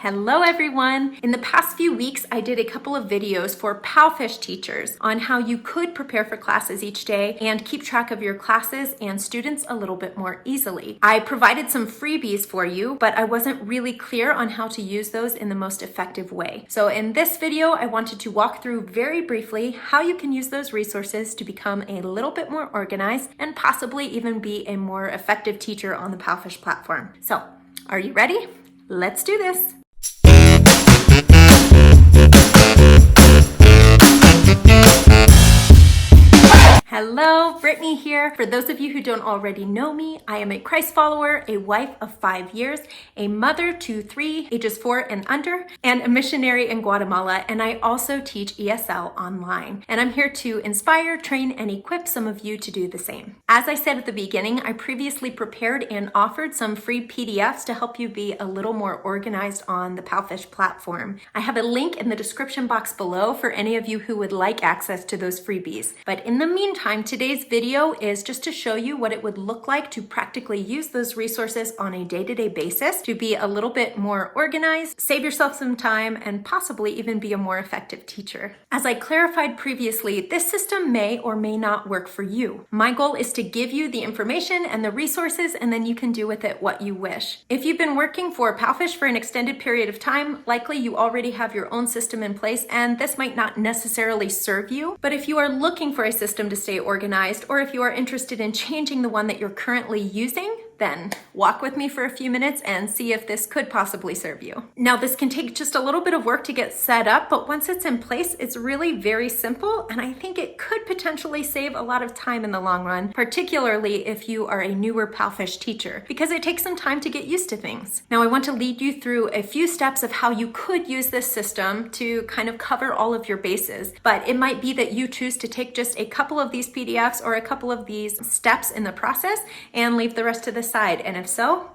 Hello everyone! In the past few weeks, I did a couple of videos for PalFish teachers on how you could prepare for classes each day and keep track of your classes and students a little bit more easily. I provided some freebies for you, but I wasn't really clear on how to use those in the most effective way. So in this video, I wanted to walk through very briefly how you can use those resources to become a little bit more organized and possibly even be a more effective teacher on the PalFish platform. So, are you ready? Let's do this! Hello, Brittney here. For those of you who don't already know me, I am a Christ follower, a wife of 5 years, a mother to 3, ages 4 and under, and a missionary in Guatemala, and I also teach ESL online. And I'm here to inspire, train, and equip some of you to do the same. As I said at the beginning, I previously prepared and offered some free PDFs to help you be a little more organized on the PalFish platform. I have a link in the description box below for any of you who would like access to those freebies. But in the meantime, today's video is just to show you what it would look like to practically use those resources on a day-to-day basis to be a little bit more organized, save yourself some time, and possibly even be a more effective teacher. As I clarified previously, this system may or may not work for you. My goal is to give you the information and the resources, and then you can do with it what you wish. If you've been working for PalFish for an extended period of time, likely you already have your own system in place, and this might not necessarily serve you. But if you are looking for a system to stay organized, or if you are interested in changing the one that you're currently using, then walk with me for a few minutes and see if this could possibly serve you. Now, this can take just a little bit of work to get set up, but once it's in place, it's really very simple, and I think it could potentially save a lot of time in the long run, particularly if you are a newer PalFish teacher, because it takes some time to get used to things. Now, I want to lead you through a few steps of how you could use this system to kind of cover all of your bases, but it might be that you choose to take just a couple of these PDFs or a couple of these steps in the process and leave the rest to the side, and if so,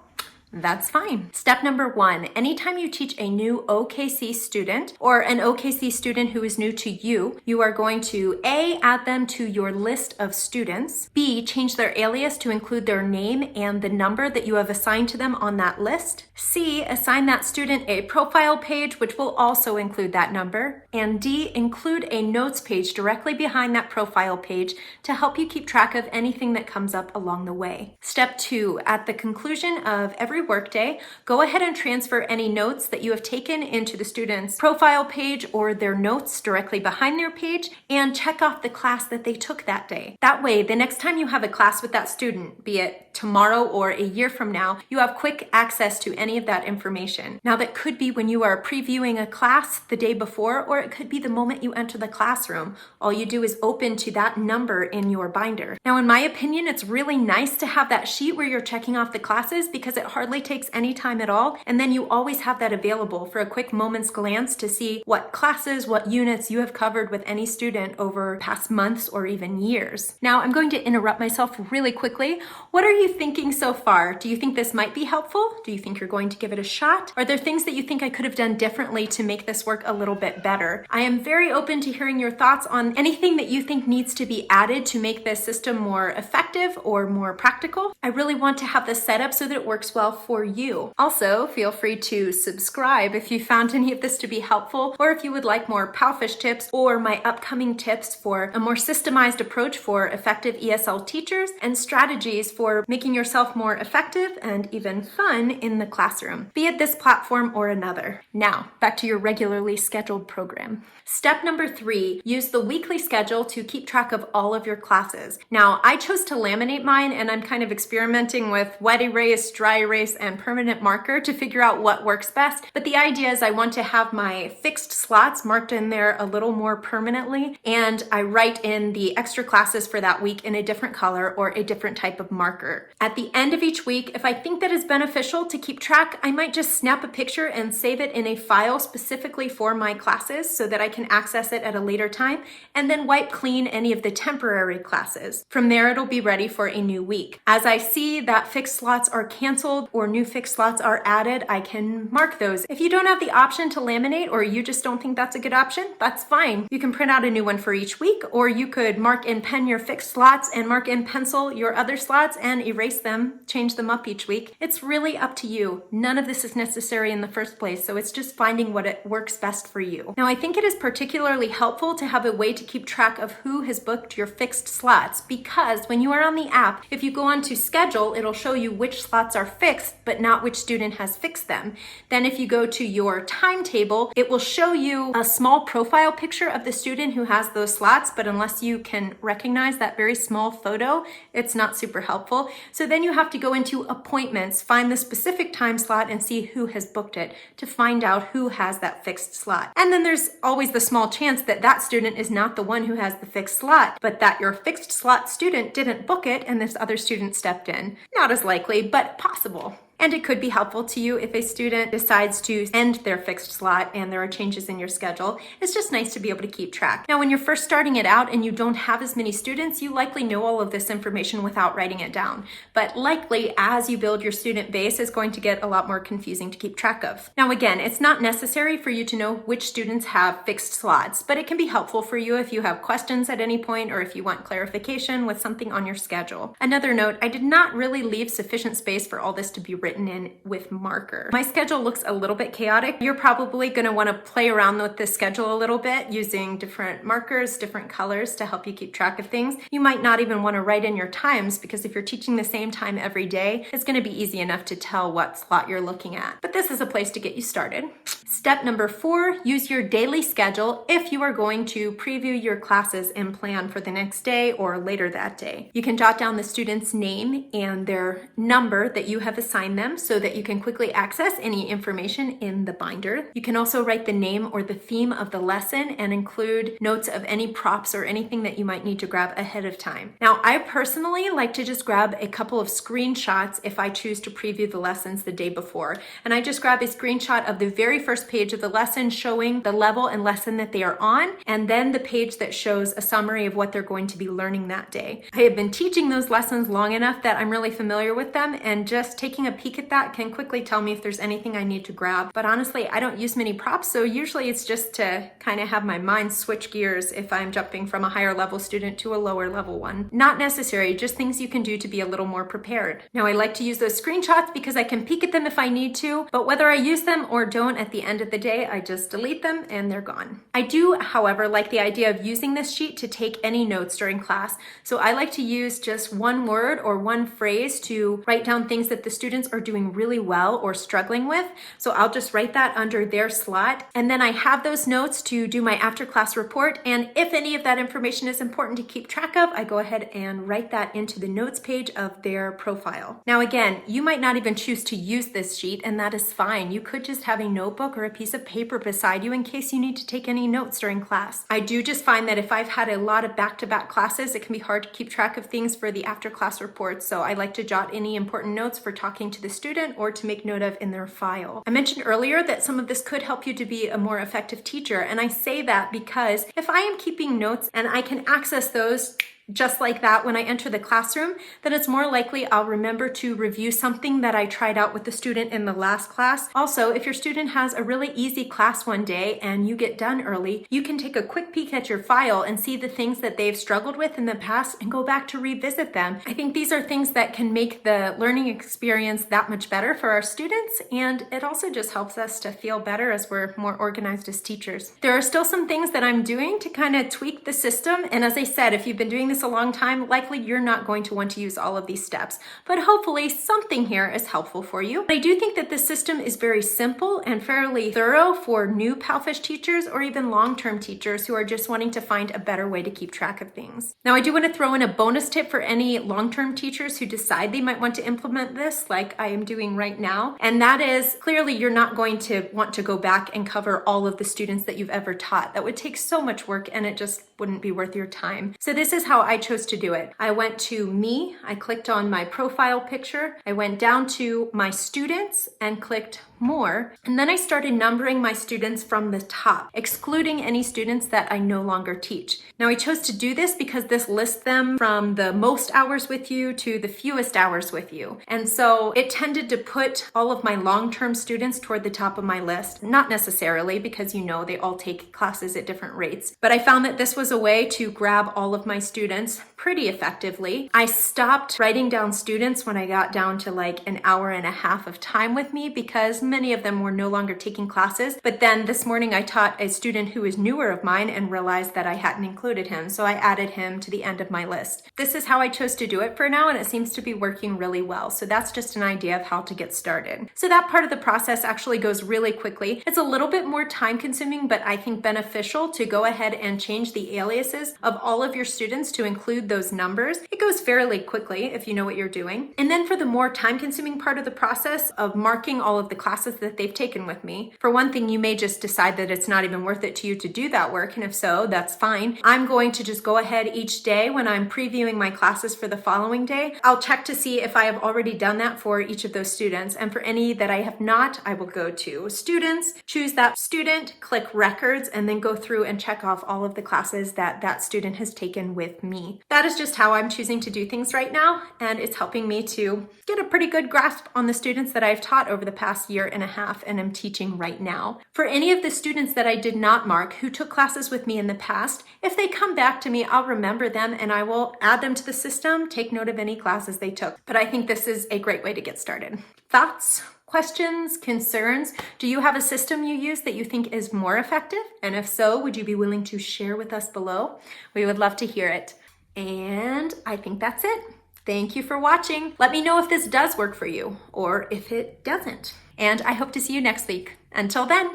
that's fine. Step number 1, anytime you teach a new OKC student or an OKC student who is new to you, you are going to A, add them to your list of students, B, change their alias to include their name and the number that you have assigned to them on that list, C, assign that student a profile page, which will also include that number, and D, include a notes page directly behind that profile page to help you keep track of anything that comes up along the way. Step 2, at the conclusion of every workday, go ahead and transfer any notes that you have taken into the student's profile page or their notes directly behind their page, and check off the class that they took that day. That way, the next time you have a class with that student, be it tomorrow or a year from now, you have quick access to any of that information. Now, that could be when you are previewing a class the day before, or it could be the moment you enter the classroom. All you do is open to that number in your binder. Now, in my opinion, it's really nice to have that sheet where you're checking off the classes because it hardly takes any time at all, and then you always have that available for a quick moment's glance to see what classes, what units you have covered with any student over past months or even years. Now, I'm going to interrupt myself really quickly. What are you thinking so far? Do you think this might be helpful? Do you think you're going to give it a shot? Are there things that you think I could have done differently to make this work a little bit better? I am very open to hearing your thoughts on anything that you think needs to be added to make this system more effective or more practical. I really want to have this set up so that it works well for you. Also, feel free to subscribe if you found any of this to be helpful, or if you would like more PalFish tips or my upcoming tips for a more systemized approach for effective ESL teachers and strategies for making yourself more effective and even fun in the classroom, be it this platform or another. Now, back to your regularly scheduled program. Step number 3, use the weekly schedule to keep track of all of your classes. Now, I chose to laminate mine, and I'm kind of experimenting with wet erase, dry erase, and permanent marker to figure out what works best. But the idea is I want to have my fixed slots marked in there a little more permanently, and I write in the extra classes for that week in a different color or a different type of marker. At the end of each week, if I think that is beneficial to keep track, I might just snap a picture and save it in a file specifically for my classes so that I can access it at a later time, and then wipe clean any of the temporary classes. From there, it'll be ready for a new week. As I see that fixed slots are canceled, or new fixed slots are added, I can mark those. If you don't have the option to laminate or you just don't think that's a good option, that's fine. You can print out a new one for each week, or you could mark in pen your fixed slots and mark in pencil your other slots and erase them, change them up each week. It's really up to you. None of this is necessary in the first place, so it's just finding what it works best for you. Now, I think it is particularly helpful to have a way to keep track of who has booked your fixed slots, because when you are on the app, if you go on to schedule, it'll show you which slots are fixed, but not which student has fixed them. Then if you go to your timetable, it will show you a small profile picture of the student who has those slots, but unless you can recognize that very small photo, it's not super helpful. So then you have to go into appointments, find the specific time slot, and see who has booked it to find out who has that fixed slot. And then there's always the small chance that that student is not the one who has the fixed slot, but that your fixed slot student didn't book it and this other student stepped in. Not as likely, but possible. And it could be helpful to you if a student decides to end their fixed slot and there are changes in your schedule. It's just nice to be able to keep track. Now, when you're first starting it out and you don't have as many students, you likely know all of this information without writing it down. But likely, as you build your student base, it's going to get a lot more confusing to keep track of. Now, again, it's not necessary for you to know which students have fixed slots, but it can be helpful for you if you have questions at any point or if you want clarification with something on your schedule. Another note, I did not really leave sufficient space for all this to be written in with marker. My schedule looks a little bit chaotic. You're probably going to want to play around with this schedule a little bit using different markers, different colors to help you keep track of things. You might not even want to write in your times, because if you're teaching the same time every day, it's going to be easy enough to tell what slot you're looking at. But this is a place to get you started. Step number 4, use your daily schedule if you are going to preview your classes and plan for the next day or later that day. You can jot down the student's name and their number that you have assigned them so that you can quickly access any information in the binder. You can also write the name or the theme of the lesson and include notes of any props or anything that you might need to grab ahead of time. Now, I personally like to just grab a couple of screenshots if I choose to preview the lessons the day before. And I just grab a screenshot of the very first page of the lesson showing the level and lesson that they are on, and then the page that shows a summary of what they're going to be learning that day. I have been teaching those lessons long enough that I'm really familiar with them, and just taking a peek at that can quickly tell me if there's anything I need to grab. But honestly, I don't use many props, so usually it's just to kind of have my mind switch gears if I'm jumping from a higher level student to a lower level one. Not necessary, just things you can do to be a little more prepared. Now, I like to use those screenshots because I can peek at them if I need to, but whether I use them or don't, at the end of the day, I just delete them and they're gone. I do, however, like the idea of using this sheet to take any notes during class. So I like to use just one word or one phrase to write down things that the students are doing really well or struggling with. So I'll just write that under their slot. And then I have those notes to do my after class report. And if any of that information is important to keep track of, I go ahead and write that into the notes page of their profile. Now, again, you might not even choose to use this sheet, and that is fine. You could just have a notebook or a piece of paper beside you in case you need to take any notes during class. I do just find that if I've had a lot of back-to-back classes, it can be hard to keep track of things for the after class reports. So I like to jot any important notes for talking to the student or to make note of in their file. I mentioned earlier that some of this could help you to be a more effective teacher. And I say that because if I am keeping notes and I can access those just like that when I enter the classroom, then it's more likely I'll remember to review something that I tried out with the student in the last class. Also, if your student has a really easy class one day and you get done early, you can take a quick peek at your file and see the things that they've struggled with in the past and go back to revisit them. I think these are things that can make the learning experience that much better for our students, and it also just helps us to feel better as we're more organized as teachers. There are still some things that I'm doing to kind of tweak the system, and as I said, if you've been doing this a long time, likely you're not going to want to use all of these steps, but hopefully something here is helpful for you. I do think that the system is very simple and fairly thorough for new PalFish teachers or even long-term teachers who are just wanting to find a better way to keep track of things. Now, I do want to throw in a bonus tip for any long-term teachers who decide they might want to implement this like I am doing right now, and that is clearly you're not going to want to go back and cover all of the students that you've ever taught. That would take so much work and it just wouldn't be worth your time. So this is how I chose to do it. I went to me, I clicked on my profile picture, I went down to my students and clicked more. And then I started numbering my students from the top, excluding any students that I no longer teach. Now I chose to do this because this lists them from the most hours with you to the fewest hours with you. And so it tended to put all of my long-term students toward the top of my list. Not necessarily, because they all take classes at different rates. But I found that this was a way to grab all of my students pretty effectively. I stopped writing down students when I got down to like an hour and a half of time with me because many of them were no longer taking classes. But then this morning I taught a student who is newer of mine and realized that I hadn't included him. So I added him to the end of my list. This is how I chose to do it for now, and it seems to be working really well. So that's just an idea of how to get started. So that part of the process actually goes really quickly. It's a little bit more time consuming, but I think beneficial to go ahead and change the aliases of all of your students to include those numbers. It goes fairly quickly if you know what you're doing. And then for the more time consuming part of the process of marking all of the classes that they've taken with me, for one thing, you may just decide that it's not even worth it to you to do that work. And if so, that's fine. I'm going to just go ahead each day when I'm previewing my classes for the following day. I'll check to see if I have already done that for each of those students. And for any that I have not, I will go to students, choose that student, click records, and then go through and check off all of the classes that that student has taken with me. That is just how I'm choosing to do things right now, and it's helping me to get a pretty good grasp on the students that I've taught over the past year and a half and am teaching right now. For any of the students that I did not mark who took classes with me in the past, if they come back to me, I'll remember them and I will add them to the system, take note of any classes they took. But I think this is a great way to get started. Thoughts? Questions, concerns? Do you have a system you use that you think is more effective? And if so, would you be willing to share with us below? We would love to hear it. And I think that's it. Thank you for watching. Let me know if this does work for you or if it doesn't. And I hope to see you next week. Until then.